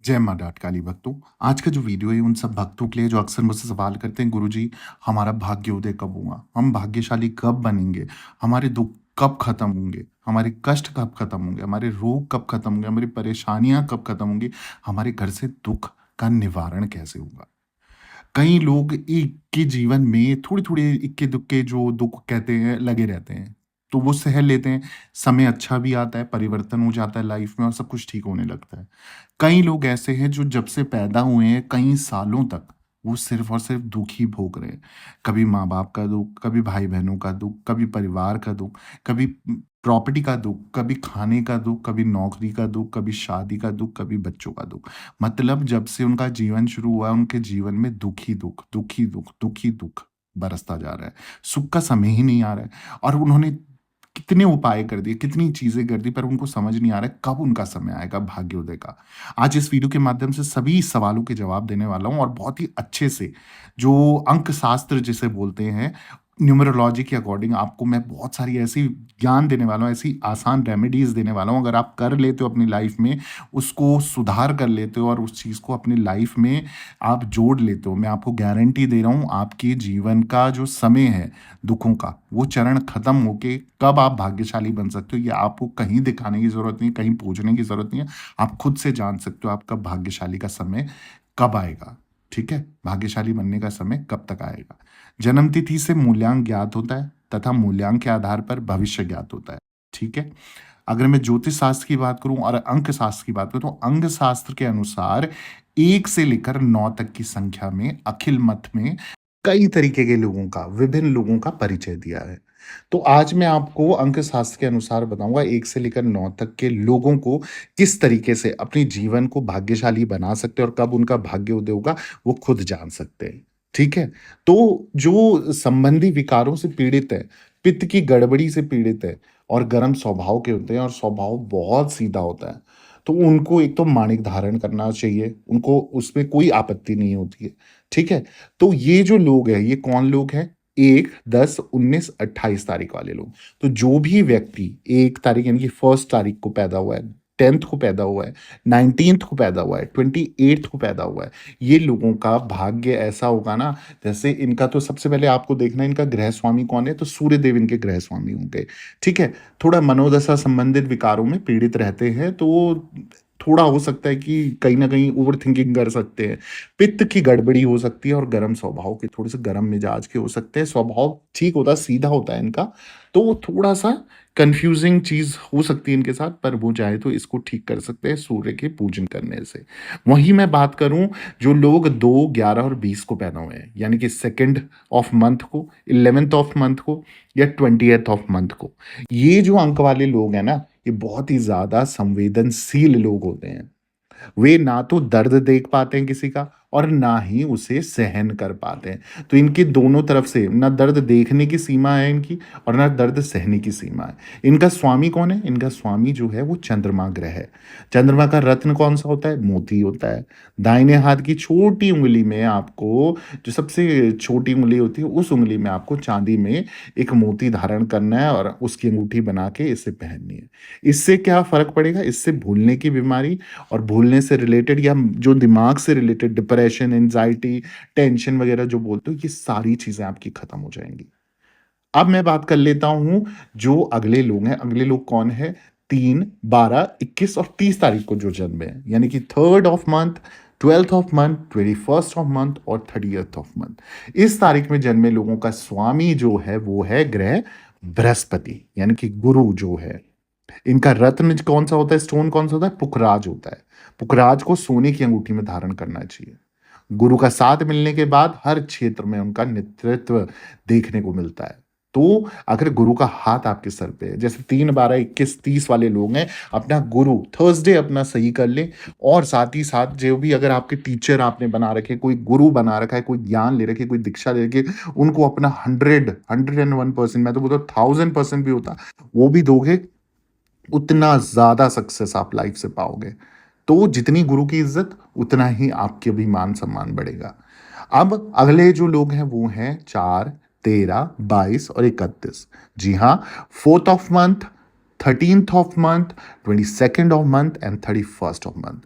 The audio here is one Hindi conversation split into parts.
जय माँ डाट काली भक्तों। आज का जो वीडियो है उन सब भक्तों के लिए जो अक्सर मुझसे सवाल करते हैं, गुरुजी हमारा भाग्योदय कब होगा, हम भाग्यशाली कब बनेंगे, हमारे दुख कब खत्म होंगे, हमारे कष्ट कब खत्म होंगे, हमारे रोग कब खत्म होंगे, हमारी परेशानियां कब खत्म होंगी, हमारे घर से दुख का निवारण कैसे होगा। कई लोग एक के जीवन में थोड़ी-थोड़ी इक्के-दुक्के जो दुःख कहते हैं लगे रहते हैं। तो वो सह लेते हैं, समय अच्छा भी आता है, परिवर्तन हो जाता है लाइफ में और सब कुछ ठीक होने लगता है। कई लोग ऐसे हैं जो जब से पैदा हुए हैं कई सालों तक वो सिर्फ़ और सिर्फ़ दुःख ही भोग रहे हैं। कभी माँ-बाप का दुःख, कभी भाई-बहनों का दुःख, कभी परिवार का दुःख, कभी प्रॉपर्टी का दुःख, कभी खाने का दुःख, कभी नौकरी का दुःख, कभी शादी का दुःख, कभी बच्चों का दुःख। मतलब जब से उनका जीवन शुरू हुआ, उनके जीवन में दुःख ही दुःख, दुःख ही दुःख, दुःख ही दुःख बरसता जा रहा है। सुख का समय ही नहीं आ रहा है और उन्होंने कितने उपाय कर दिए, कितनी चीज़ें कर दी, पर उनको समझ नहीं आ रहा है कब उनका समय आएगा भाग्योदय का। आज इस वीडियो के माध्यम से सभी सवालों के जवाब देने वाला हूँ और बहुत ही अच्छे से जो अंक शास्त्र जिसे बोलते हैं, न्यूमरोलॉजी के अकॉर्डिंग आपको मैं बहुत सारी ऐसी ज्ञान देने वाला हूँ, ऐसी आसान रेमेडीज़ देने वाला हूँ। अगर आप कर लेते हो अपनी लाइफ़ में, उसको सुधार कर लेते हो और उस चीज़ को अपनी लाइफ़ में आप जोड़ लेते हो, मैं आपको गारंटी दे रहा हूँ, आपके जीवन का जो समय है दुखों का, वो चरण खत्म होके कब आप भाग्यशाली बन सकते हो, ये आपको कहीं दिखाने की ज़रूरत नहीं है, कहीं पूछने की ज़रूरत नहीं है। आप खुद से जान सकते हो आपका भाग्यशाली का समय कब आएगा, ठीक है? भाग्यशाली बनने का समय कब तक आएगा। जन्म तिथि से मूल्यांक ज्ञात होता है तथा मूल्यांक के आधार पर भविष्य ज्ञात होता है, ठीक है? अगर मैं ज्योतिष शास्त्र की बात करूँ और अंक शास्त्र की बात करूँ, तो अंक शास्त्र के अनुसार 1 से लेकर 9 तक की संख्या में अखिल मत में कई तरीके के लोगों का, विभिन्न लोगों का परिचय दिया है। तो आज मैं आपको अंक शास्त्र के अनुसार बताऊँगा 1 से लेकर 9 तक के लोगों को किस तरीके से अपने जीवन को भाग्यशाली बना सकते हैं और कब उनका भाग्योदय होगा, वो खुद जान सकते हैं। ठीक है? तो जो संबंधी विकारों से पीड़ित है, पित्त की गड़बड़ी से पीड़ित है और गर्म स्वभाव के होते हैं और स्वभाव बहुत सीधा होता है, तो उनको एक तो माणिक धारण करना चाहिए, उनको उसमें कोई आपत्ति नहीं होती है। ठीक है? तो ये जो लोग हैं, ये कौन लोग हैं? 1, 10, 19, 28 तारीख वाले लोग। तो जो भी व्यक्ति 1 तारीख यानी कि 1st तारीख को पैदा हुआ है, 10th को पैदा हुआ है, 19th को पैदा हुआ है, 28th को पैदा हुआ है, ये लोगों का भाग्य ऐसा होगा ना, जैसे इनका तो सबसे पहले आपको देखना है इनका ग्रह स्वामी कौन है, तो सूर्य देव इनके ग्रह स्वामी होंगे। ठीक है? थोड़ा मनोदशा संबंधित विकारों में पीड़ित रहते हैं, तो थोड़ा हो सकता है कि कहीं न कहीं ओवरथिंकिंग कर सकते हैं। पित्त की गड़बड़ी हो सकती है और गर्म स्वभाव के, थोड़े-से गर्म मिजाज के हो सकते हैं। स्वभाव ठीक होता है, सीधा होता है इनका, तो थोड़ा-सा कन्फ्यूज़िंग चीज़ हो सकती है इनके साथ, पर वो चाहे तो इसको ठीक कर सकते हैं सूर्य के पूजन करने से। वहीं मैं बात करूँ, जो लोग 2, 11 और 20 को पैदा हुए हैं, यानी कि 2nd ऑफ मंथ को, 11th ऑफ मंथ को या 20th ऑफ मंथ को, ये जो अंक वाले लोग हैं ना, ये बहुत ही ज़्यादा संवेदनशील लोग होते हैं। वे ना तो दर्द देख पाते हैं किसी का और ना ही उसे सहन कर पाते हैं। तो इनकी दोनों तरफ से ना दर्द देखने की सीमा है इनकी और ना दर्द सहने की सीमा है। इनका स्वामी कौन है? इनका स्वामी जो है वो चंद्रमा ग्रह है। चंद्रमा का रत्न कौन-सा होता है? मोती होता है। दाहिने हाथ की छोटी उँगली में आपको, जो सबसे छोटी उँगली होती है, उस उँगली में आपको चाँदी में एक मोती धारण करना है और उसकी अंगूठी बना के इसे पहननी है। इससे क्या फ़र्क पड़ेगा? इससे भूलने की बीमारी और भूलने से रिलेटेड या जो दिमाग से रिलेटेड डिप्रेशन, एंग्जायटी, टेंशन वगैरह जो बोलते हो, ये सारी चीज़ें आपकी खत्म हो जाएँगी। अब मैं बात कर लेता हूँ जो अगले लोग हैं, अगले लोग कौन है? 3, 12, 21 और 30 तारीख को जो जन्मे हैं, यानी कि 3rd of month, 12th of month, 21st of month और 30th ऑफ मंथ। इस तारीख में जन्मे लोगों का स्वामी जो है वो है ग्रह बृहस्पति, यानी कि गुरु जो है। इनका रत्न कौन-सा होता है, स्टोन कौन-सा होता है? पुखराज होता है। पुखराज को सोने की अंगूठी में धारण करना चाहिए। गुरु का साथ मिलने के बाद हर क्षेत्र में उनका नेतृत्व देखने को मिलता है। तो अगर गुरु का हाथ आपके सर पे है, जैसे 3, 12, 21, 30 वाले लोग हैं, अपना गुरु थर्सडे अपना सही कर लें और साथ ही साथ जो भी अगर आपके टीचर आपने बना रखे, कोई गुरु बना रखा है, कोई ज्ञान ले रखे, कोई दीक्षा ले रखी है, उनको अपना 100, 101% मैं तो बोलता हूँ 1000% भी होता, वो भी दोगे, उतना ज़्यादा सक्सेस आप लाइफ से पाओगे। तो जितनी गुरु की इज़्ज़त, उतना ही आपके भी मान-सम्मान बढ़ेगा। अब अगले जो लोग हैं वो हैं 4, 13, 22 और 31। जी हाँ, 4th of month, 13th of month, 22nd of month and 31st of month.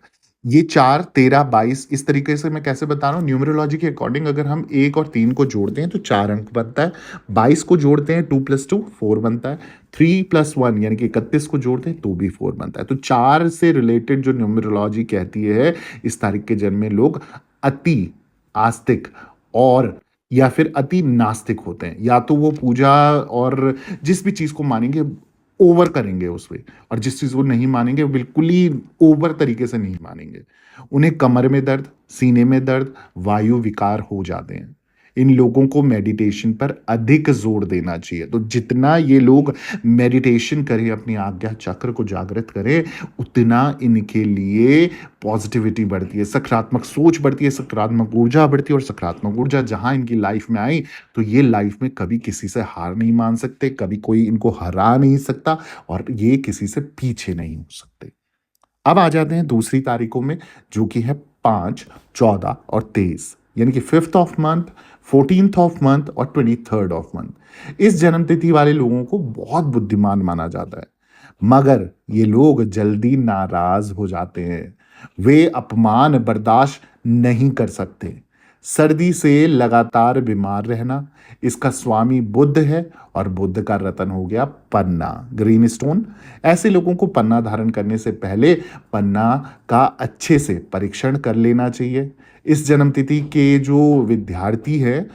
ये 4, 13, 22 इस तरीके से मैं कैसे बता रहा हूँ न्यूमरोलॉजी के अकॉर्डिंग अगर हम 1 और 3 को जोड़ते हैं तो 4 अंक बनता है। 22 को जोड़ते हैं 2 + 2 4 बनता है। 3 + 1 यानी कि 31 को जोड़ते हैं तो भी 4 बनता है। तो 4 से रिलेटेड जो न्यूमरोलॉजी कहती है इस तारीख के जन्मे लोग अति आस्तिक और या फिर अति नास्तिक होते हैं। या तो वो पूजा और जिस भी चीज़ को मानेंगे ओवर करेंगे उसमें, और जिस चीज़ को नहीं मानेंगे वो बिल्कुल ही ओवर तरीके से नहीं मानेंगे। उन्हें कमर में दर्द, सीने में दर्द, वायु विकार हो जाते हैं। इन लोगों को मेडिटेशन पर अधिक जोर देना चाहिए। तो जितना ये लोग मेडिटेशन करें, अपनी आज्ञा चक्र को जागृत करें, उतना इनके लिए पॉजिटिविटी बढ़ती है, सकारात्मक सोच बढ़ती है, सकारात्मक ऊर्जा बढ़ती है, और सकारात्मक ऊर्जा जहाँ इनकी लाइफ में आई तो ये लाइफ में कभी किसी से हार नहीं मान सकते, कभी कोई इनको हरा नहीं सकता, और ये किसी से पीछे नहीं हो सकते। अब आ जाते हैं दूसरी तारीखों में, जो कि है 5, 14 और 23, यानी कि 5th of month, 14th of month और 23rd ऑफ मंथ। इस जन्म तिथि वाले लोगों को बहुत बुद्धिमान माना जाता है, मगर ये लोग जल्दी नाराज हो जाते हैं। वे अपमान बर्दाश्त नहीं कर सकते। सर्दी से लगातार बीमार रहना, इसका स्वामी बुध है, और बुध का रतन हो गया पन्ना, ग्रीन स्टोन। ऐसे लोगों को पन्ना धारण करने से पहले पन्ना का अच्छे से परीक्षण कर लेना चाहिए। इस जन्म तिथि के जो विद्यार्थी हैं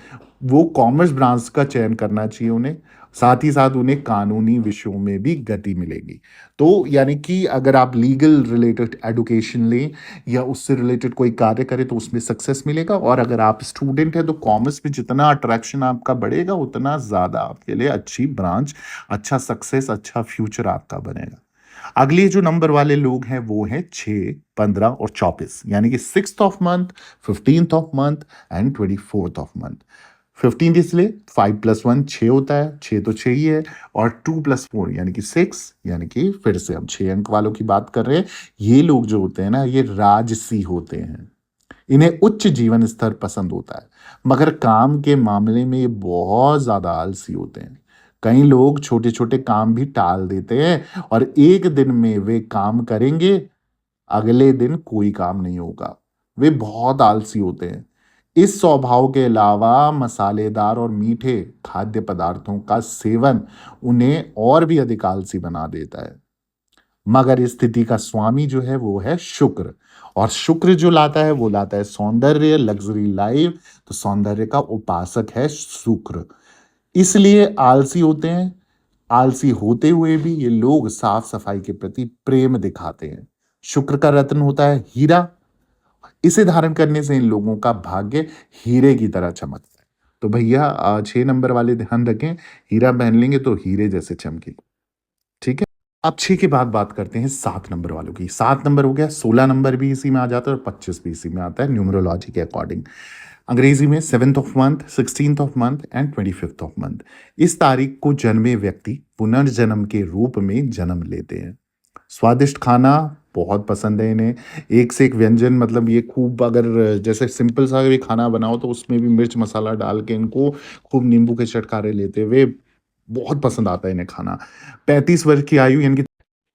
वो कॉमर्स ब्रांच का चयन करना चाहिए उन्हें। साथ ही साथ उन्हें कानूनी विषयों में भी गति मिलेगी। तो यानी कि अगर आप लीगल रिलेटेड एजुकेशन लें या उससे रिलेटेड कोई कार्य करें तो उसमें सक्सेस मिलेगा, और अगर आप स्टूडेंट हैं तो कॉमर्स में जितना अट्रैक्शन आपका बढ़ेगा उतना ज़्यादा आपके लिए अच्छी ब्रांच, अच्छा सक्सेस, अच्छा फ्यूचर आपका बनेगा। अगले जो नंबर वाले लोग हैं वो हैं 6, 15 और 24, यानी कि 6th of month, 15th of month and 24th of month. 15 इसलिए 5 + 1 6 होता है, 6 तो 6 ही है, और 2 + 4 यानी कि 6, यानी कि फिर से हम 6 अंक वालों की बात कर रहे हैं। ये लोग जो होते हैं ना ये राजसी होते हैं। इन्हें उच्च जीवन स्तर पसंद होता है, मगर काम के मामले में ये बहुत ज़्यादा आलसी होते हैं। कई लोग छोटे-छोटे काम भी टाल देते हैं, और एक दिन में वे काम करेंगे, अगले दिन कोई काम नहीं होगा। वे बहुत आलसी होते हैं। इस स्वभाव के अलावा मसालेदार और मीठे खाद्य पदार्थों का सेवन उन्हें और भी अधिक आलसी बना देता है। मगर इस स्थिति का स्वामी जो है वो है शुक्र, और शुक्र जो लाता है वो लाता है सौंदर्य, लग्जरी लाइफ। तो सौंदर्य का उपासक है शुक्र, इसलिए आलसी होते हैं। आलसी होते हुए भी ये लोग साफ सफाई के प्रति प्रेम दिखाते हैं। शुक्र का रत्न होता है हीरा, इसे धारण करने से इन लोगों का भाग्य हीरे की तरह चमकता है। तो भैया 6 नंबर वाले ध्यान रखें, हीरा पहन लेंगे तो हीरे जैसे चमके। ठीक है। अब 6 के बाद बात करते हैं 7 नंबर वालों की। 7 नंबर हो गया, 16 नंबर भी इसी में आ जाता है और 25 भी इसी में आता है न्यूमरोलॉजी के अकॉर्डिंग। अंग्रेजी में 7th of month, 16th of month and 25th of month. इस तारीख को जन्मे व्यक्ति पुनर्जन्म के रूप में जन्म लेते हैं। स्वादिष्ट खाना बहुत पसंद है इन्हें। एक से एक व्यंजन, मतलब ये खूब, अगर जैसे सिंपल सा भी खाना बनाओ तो उसमें भी मिर्च मसाला डाल के इनको खूब नींबू के चटकारे लेते हुए बहुत पसंद आता है इन्हें खाना। 35 वर्ष की आयु यानी कि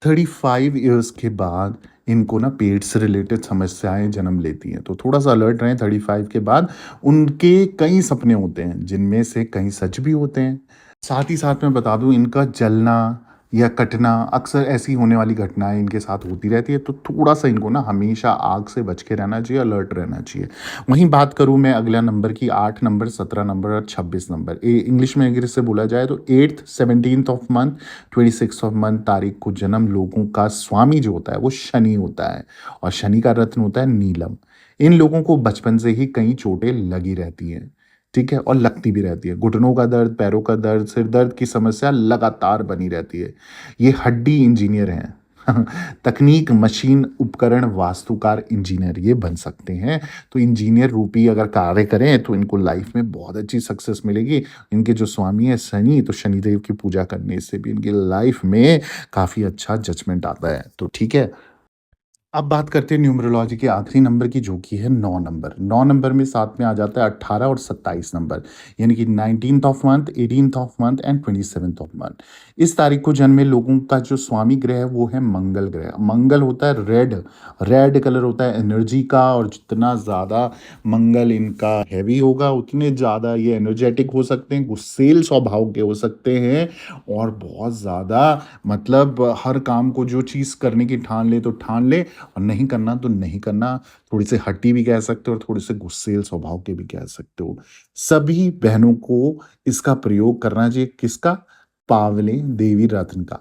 35 ईयर्स के बाद इनको ना पेट से रिलेटेड समस्याएं जन्म लेती हैं, तो थोड़ा सा अलर्ट रहें। 35 के बाद उनके कई सपने होते हैं, जिनमें से कई सच भी होते हैं। साथ ही साथ मैं बता दूं, इनका जलना या कटना अक्सर ऐसी होने वाली घटनाएं इनके साथ होती रहती है, तो थोड़ा सा इनको ना हमेशा आग से बच के रहना चाहिए, अलर्ट रहना चाहिए। वहीं बात करूं मैं अगला नंबर की, 8 नंबर, 17 नंबर और 26 नंबर। इंग्लिश में अगर इससे बोला जाए तो 8th, 17th of month, 26th of month तारीख को जन्म लोगों का स्वामी जो होता है वो शनि होता है, और शनि का रत्न होता है नीलम। इन लोगों को बचपन से ही कई चोटें लगी रहती हैं, ठीक है, और लगती भी रहती है। घुटनों का दर्द, पैरों का दर्द, सिर दर्द की समस्या लगातार बनी रहती है। ये हड्डी इंजीनियर हैं। तकनीक, मशीन, उपकरण, वास्तुकार इंजीनियर ये बन सकते हैं। तो इंजीनियर रूपी अगर कार्य करें तो इनको लाइफ में बहुत अच्छी सक्सेस मिलेगी। इनके जो स्वामी है शनि, तो शनिदेव की पूजा करने से भी इनकी लाइफ में काफ़ी अच्छा जजमेंट आता है। तो ठीक है। अब बात करते हैं न्यूमरोलॉजी के आखिरी नंबर की, जो कि है 9 नंबर। 9 नंबर में साथ में आ जाता है 18 और 27 नंबर, यानी कि 19th of month, 18th of month and 27th of month. इस तारीख को जन्मे लोगों का जो स्वामी ग्रह है वो है मंगल ग्रह। मंगल होता है रेड, रेड कलर होता है एनर्जी का, और जितना ज़्यादा मंगल इनका हैवी होगा उतने ज़्यादा ये एनर्जेटिक हो सकते हैं, गुस्सेल स्वभाव के हो सकते हैं, और बहुत ज़्यादा मतलब हर काम को जो चीज़ करने की ठान ले तो ठान ले, और नहीं करना तो नहीं करना। थोड़ी से हट्टी भी कह सकते हो और थोड़े से गुस्सेल स्वभाव के भी कह सकते हो। सभी बहनों को इसका प्रयोग करना चाहिए। किसका? पावले देवी रत्न का।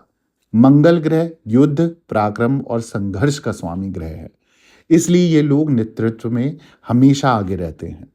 मंगल ग्रह युद्ध, पराक्रम और संघर्ष का स्वामी ग्रह है, इसलिए ये लोग नेतृत्व में हमेशा आगे रहते हैं।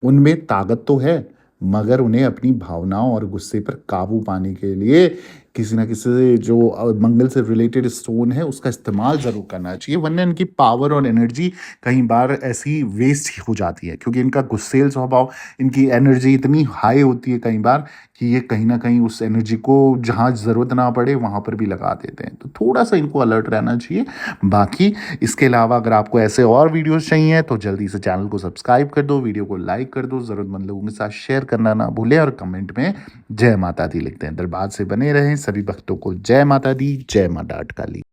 उनमें ताकत तो है, मगर उन्हें अपनी भावनाओं और गुस्से पर काबू पाने के लिए किसी ना किसी जो मंगल से रिलेटेड स्टोन है उसका इस्तेमाल ज़रूर करना चाहिए, वरना इनकी पावर और एनर्जी कई बार ऐसी वेस्ट हो जाती है, क्योंकि इनका गुस्सेल स्वभाव, इनकी एनर्जी इतनी हाई होती है कई बार कि ये कहीं ना कहीं उस एनर्जी को जहाँ ज़रूरत ना पड़े वहाँ पर भी लगा देते हैं। तो थोड़ा सा इनको अलर्ट रहना चाहिए। बाकी इसके अलावा अगर आपको ऐसे और वीडियोस चाहिए तो जल्दी से चैनल को सब्सक्राइब कर दो, वीडियो को लाइक कर दो, ज़रूरतमंद लोगों के साथ शेयर करना ना भूलें, और कमेंट में जय माता दी लिखते हैं। दरबार से बने रहें। सभी भक्तों को जय माता दी, जय मां डाट काली।